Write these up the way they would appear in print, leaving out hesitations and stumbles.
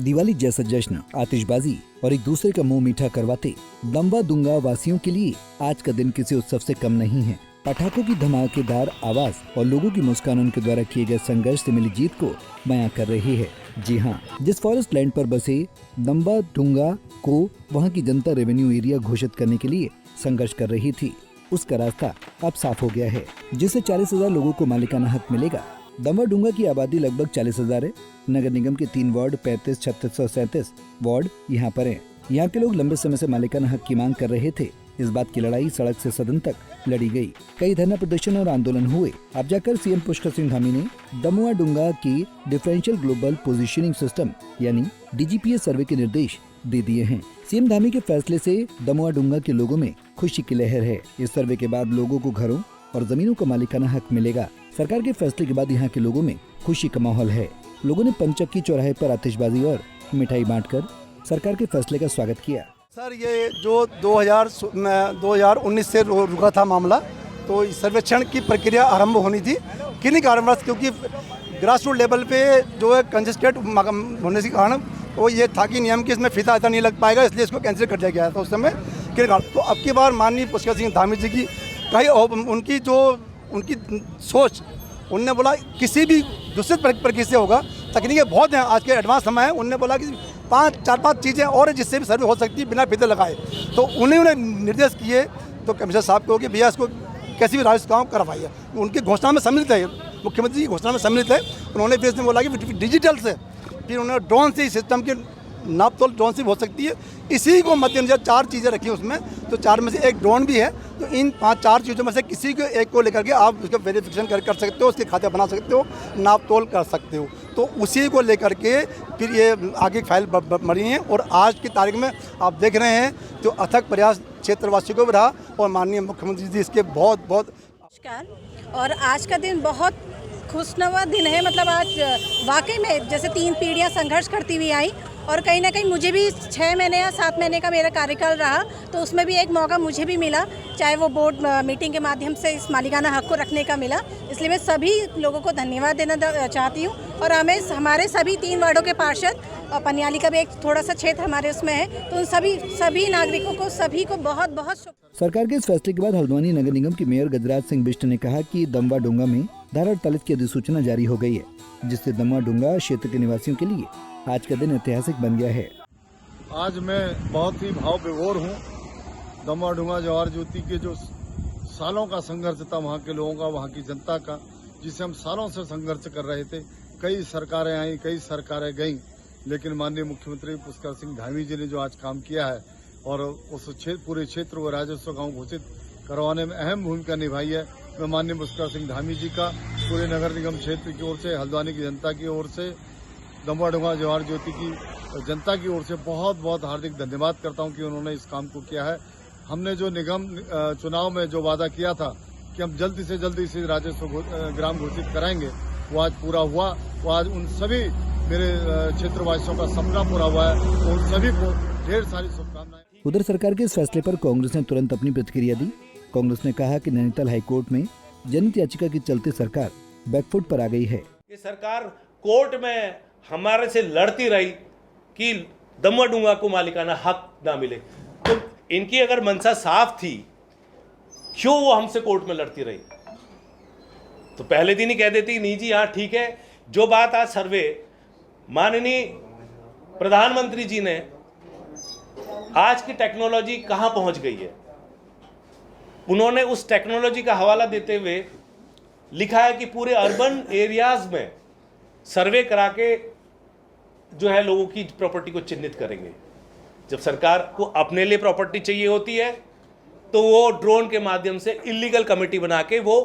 दिवाली जैसा जश्न, आतिशबाजी और एक दूसरे का मुंह मीठा करवाते दमवा दुंगा वासियों के लिए आज का दिन किसी उत्सव से कम नहीं है। पटाखों की धमाकेदार आवाज और लोगों की मुस्कान उनके द्वारा किए गए संघर्ष से मिली जीत को बयां कर रही है। जी हाँ, जिस फॉरेस्ट लैंड पर बसे दमवा दुंगा को वहाँ की जनता रेवेन्यू एरिया घोषित करने के लिए संघर्ष कर रही थी, उसका रास्ता अब साफ हो गया है, जिससे 40,000 लोगों को मालिकाना हक मिलेगा। दमवा डुंगा की आबादी लगभग 40,000 है। नगर निगम के 3 वार्ड 35, 36 और 37 वार्ड यहाँ पर हैं। यहाँ के लोग लंबे समय से मालिकाना हक की मांग कर रहे थे। इस बात की लड़ाई सड़क से सदन तक लड़ी गई। कई धरना प्रदर्शन और आंदोलन हुए। अब जाकर सीएम पुष्कर सिंह धामी ने दमवा डुंगा की डिफरेंशियल ग्लोबल पोजीशनिंग सिस्टम यानी DGPS सर्वे के निर्देश दे दिए हैं। सीएम धामी के फैसले से दमवा डुंगा के लोगों में खुशी की लहर है। इस सर्वे के बाद लोगों को घरों और जमीनों का मालिकाना हक मिलेगा। सरकार के फैसले के बाद यहाँ के लोगों में खुशी का माहौल है। लोगों ने पंचक्की चौराहे पर आतिशबाजी और मिठाई बांटकर सरकार के फैसले का स्वागत किया। सर, ये जो 2019 से रुका था मामला, तो सर्वेक्षण की प्रक्रिया आरंभ होनी थी। किन्हीं कारणवश, क्योंकि ग्रास रूट लेवल पे जो है कंजेस्टेड होने के कारण तो ये था कि नियम की इसमें फीता ऐसा नहीं लग पाएगा, इसलिए इसको कैंसिल कर दिया गया था उस समय। तो अब की बार माननीय पुष्कर सिंह धामी जी की उनकी सोच, उनने बोला किसी भी दूसरे प्रक्रिया से होगा। तकनीकें बहुत हैं, आज के एडवांस समय है। उनने बोला कि 4-5 चीज़ें और है जिससे भी सर्वे हो सकती है बिना फीते लगाए। तो उन्हें निर्देश किए तो कमिश्नर साहब को कि भैया इसको कैसी भी राजस्व काम करवाइए। उनकी घोषणा में सम्मिलित है, मुख्यमंत्री की घोषणा में सम्मिलित है। उन्होंने फिर इसमें बोला कि डिजिटल से, फिर उन्होंने ड्रोन से सिस्टम की नाप तोल ड्रोन से हो सकती है। इसी को मद्देनजर 4 चीज़ें रखी उसमें, तो 4 में से एक ड्रोन भी है। तो इन 4 चीज़ों में से किसी को एक को लेकर के आप उसका वेरिफिकेशन कर सकते हो, उसके खाते बना सकते हो, नाप तोल कर सकते हो। तो उसी को लेकर के फिर ये आगे फाइल मरी है। और आज की तारीख में आप देख रहे हैं जो अथक प्रयास क्षेत्रवासियों को भी रहा और माननीय मुख्यमंत्री जी इसके बहुत बहुत नमस्कार। और आज का दिन बहुत खुशनवा दिन है। मतलब आज वाकई में जैसे 3 पीढ़ियां संघर्ष करती हुई आई और कहीं ना कहीं मुझे भी 6 महीने या 7 महीने का मेरा कार्यकाल रहा, तो उसमें भी एक मौका मुझे भी मिला, चाहे वो बोर्ड मीटिंग के माध्यम से इस मालिकाना हक को रखने का मिला। इसलिए मैं सभी लोगों को धन्यवाद देना चाहती हूँ। और हमारे सभी 3 वार्डों के पार्षद और पनियाली का भी एक थोड़ा सा क्षेत्र हमारे उसमें है, तो उन सभी नागरिकों को सभी को बहुत बहुत शुक्रिया। सरकार के इस फैसले के बाद हल्द्वानी नगर निगम के मेयर गजराज सिंह बिष्ट ने कहा कि दमवा डुंगा में धारा 48 की अधिसूचना जारी हो गई है, जिससे दमवा डुंगा क्षेत्र के निवासियों के लिए आज का दिन ऐतिहासिक बन गया है। आज मैं बहुत ही भाव विभोर हूँ। दमवा डुंगा जवाहर ज्योति के जो सालों का संघर्ष था, वहाँ के लोगों का, वहाँ की जनता का, जिसे हम सालों से संघर्ष कर रहे थे। कई सरकारें आई, कई सरकारें गईं, लेकिन माननीय मुख्यमंत्री पुष्कर सिंह धामी जी ने जो आज काम किया है और उस पूरे क्षेत्र को राजस्व गांव घोषित करवाने में अहम भूमिका निभाई है, मैं माननीय पुष्कर सिंह धामी जी का पूरे नगर निगम क्षेत्र की ओर से, हल्द्वानी की जनता की ओर से, दमवा डुंगा जवाहर ज्योति की जनता की ओर से बहुत बहुत हार्दिक धन्यवाद करता हूं कि उन्होंने इस काम को किया है। हमने जो निगम चुनाव में जो वादा किया था कि हम जल्दी से जल्दी इसे राजस्व ग्राम घोषित कराएंगे, वो आज पूरा हुआ। वो आज उन सभी मेरे क्षेत्रवासियों का सपना पूरा हुआ है। तो उन सभी को ढेर सारी शुभकामनाएं। उधर सरकार के इस फैसले पर कांग्रेस ने तुरंत अपनी प्रतिक्रिया दी। कांग्रेस ने कहा कि नैनीताल हाईकोर्ट में जनहित याचिका के चलते सरकार बैकफुट पर आ गई है। ये सरकार कोर्ट में हमारे से लड़ती रही कि दमवा डुंगा को मालिकाना हक ना मिले। तो इनकी अगर मंशा साफ थी, क्यों वो हमसे कोर्ट में लड़ती रही? तो पहले दिन ही कह देती नहीं जी हाँ ठीक है। जो बात आज सर्वे माननीय प्रधानमंत्री जी ने, आज की टेक्नोलॉजी कहां पहुंच गई है, उन्होंने उस टेक्नोलॉजी का हवाला देते हुए लिखा है कि पूरे अर्बन एरियाज में सर्वे करा के जो है लोगों की प्रॉपर्टी को चिन्हित करेंगे। जब सरकार को अपने लिए प्रॉपर्टी चाहिए होती है तो वो ड्रोन के माध्यम से इलीगल कमेटी बना के वो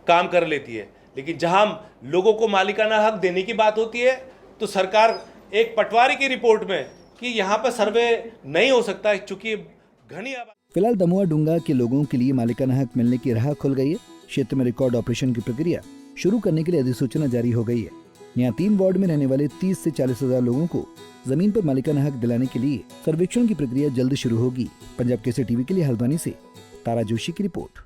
काम कर लेती है। लेकिन जहां लोगों को मालिकाना हक देने की बात होती है तो सरकार एक पटवारी की रिपोर्ट में कि यहाँ पर सर्वे नहीं हो सकता है, चूंकि घनी आबादी। फिलहाल दमवा डुंगा के लोगों के लिए मालिकाना हक मिलने की राह खुल गई है। क्षेत्र में रिकॉर्ड ऑपरेशन की प्रक्रिया शुरू करने के लिए अधिसूचना जारी हो गई है। यहाँ 3 वार्ड में रहने वाले 30 से 40,000 लोगों को जमीन पर मालिकाना हक दिलाने के लिए सर्वेक्षण की प्रक्रिया जल्द शुरू होगी। पंजाब केसरी टीवी के लिए हल्द्वानी से तारा जोशी की रिपोर्ट।